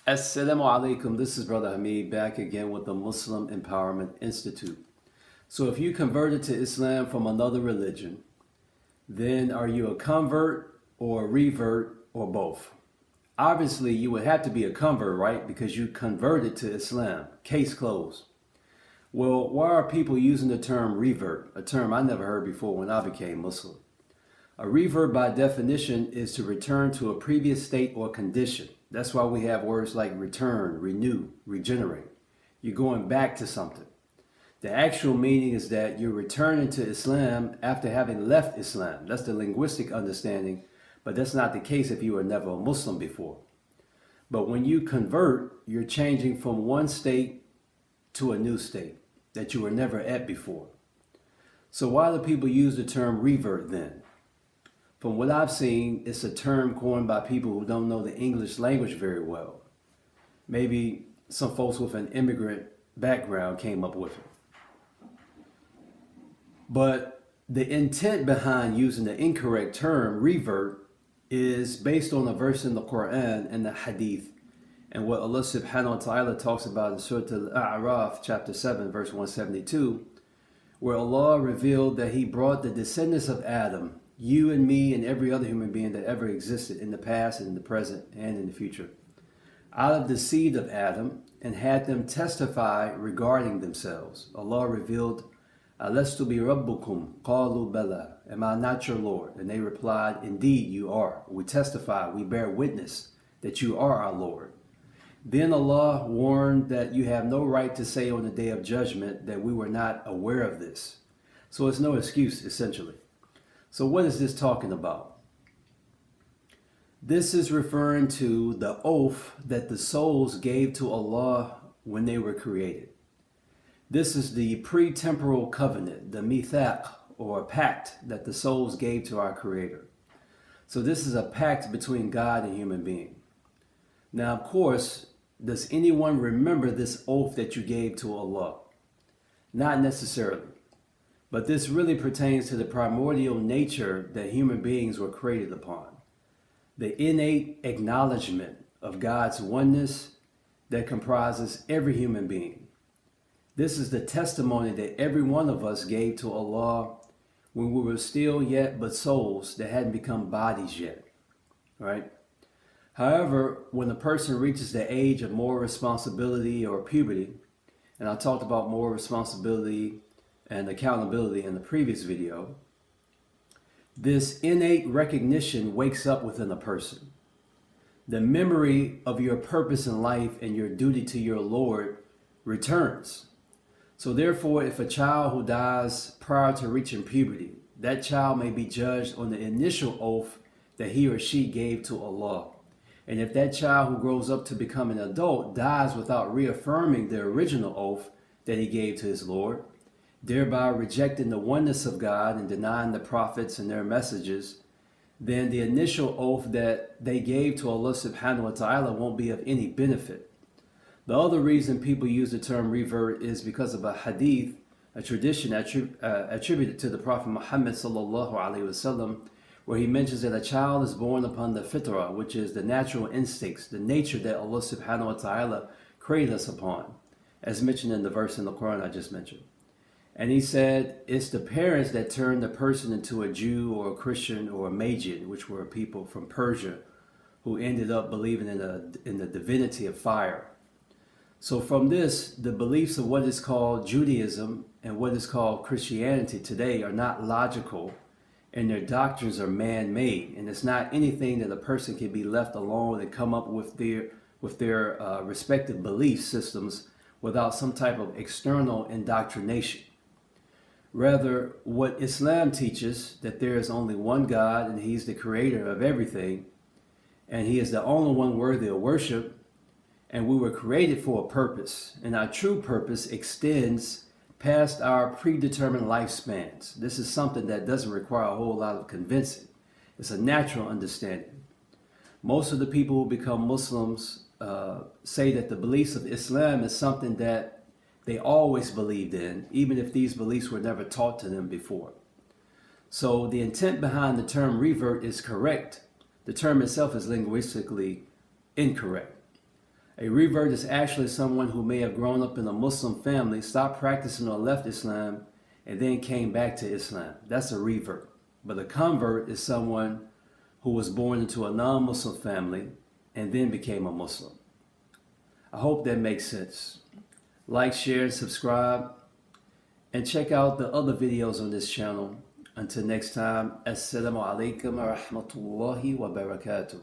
Assalamu alaikum. This is Brother Hameed back again with the Muslim Empowerment Institute. So if you converted to Islam from another religion, then are you a convert or a revert or both? Obviously, you would have to be a convert, right? Because you converted to Islam. Case closed. Well, why are people using the term revert? A term I never heard before when I became Muslim. A revert by definition is to return to a previous state or condition. That's why we have words like return, renew, regenerate. You're going back to something. The actual meaning is that you're returning to Islam after having left Islam. That's the linguistic understanding, but that's not the case if you were never a Muslim before. But when you convert, you're changing from one state to a new state that you were never at before. So why do people use the term revert then? From what I've seen, it's a term coined by people who don't know the English language very well. Maybe some folks with an immigrant background came up with it. But the intent behind using the incorrect term revert is based on a verse in the Quran and the Hadith, and what Allah subhanahu wa ta'ala talks about in Surah Al-A'raf chapter 7 verse 172, where Allah revealed that He brought the descendants of Adam, you and me and every other human being that ever existed in the past, in the present, and in the future, out of the seed of Adam, and had them testify regarding themselves. Allah revealed, Alastu bi rabbukum, qalu bala, am I not your Lord? And they replied, indeed you are. We testify, we bear witness that you are our Lord. Then Allah warned that you have no right to say on the day of judgment that we were not aware of this. So it's no excuse, essentially. So what is this talking about? This is referring to the oath that the souls gave to Allah when they were created. This is the pre-temporal covenant, the mithaq, or pact that the souls gave to our Creator. So this is a pact between God and human being. Now, of course, does anyone remember this oath that you gave to Allah? Not necessarily. But this really pertains to the primordial nature that human beings were created upon. The innate acknowledgement of God's oneness that comprises every human being. This is the testimony that every one of us gave to Allah when we were still yet but souls that hadn't become bodies yet, right? However, when a person reaches the age of moral responsibility or puberty, and I talked about moral responsibility and accountability in the previous video, this innate recognition wakes up within a person. The memory of your purpose in life and your duty to your Lord returns. So therefore, if a child who dies prior to reaching puberty, that child may be judged on the initial oath that he or she gave to Allah. And if that child who grows up to become an adult dies without reaffirming the original oath that he gave to his Lord, thereby rejecting the oneness of God and denying the prophets and their messages, then the initial oath that they gave to Allah subhanahu wa ta'ala won't be of any benefit. The other reason people use the term revert is because of a hadith, a tradition attributed to the Prophet Muhammad sallallahu alaihi wasallam, where he mentions that a child is born upon the fitrah, which is the natural instincts, the nature that Allah subhanahu wa ta'ala created us upon, as mentioned in the verse in the Quran I just mentioned. And he said it's the parents that turn the person into a Jew or a Christian or a Magian, which were people from Persia who ended up believing in the divinity of fire. So from this, the beliefs of what is called Judaism and what is called Christianity today are not logical, and their doctrines are man-made. And it's not anything that a person can be left alone and come up with their respective belief systems without some type of external indoctrination. Rather, what Islam teaches, that there is only one God and He's the creator of everything, and He is the only one worthy of worship, and we were created for a purpose, and our true purpose extends past our predetermined lifespans. This is something that doesn't require a whole lot of convincing. It's a natural understanding. Most of the people who become Muslims say that the beliefs of Islam is something that they always believed in, even if these beliefs were never taught to them before. So the intent behind the term revert is correct. The term itself is linguistically incorrect. A revert is actually someone who may have grown up in a Muslim family, stopped practicing or left Islam, and then came back to Islam. That's a revert. But a convert is someone who was born into a non-Muslim family and then became a Muslim. I hope that makes sense. Like, share, subscribe, and check out the other videos on this channel. Until next time, Assalamu alaikum wa rahmatullahi wa barakatuh.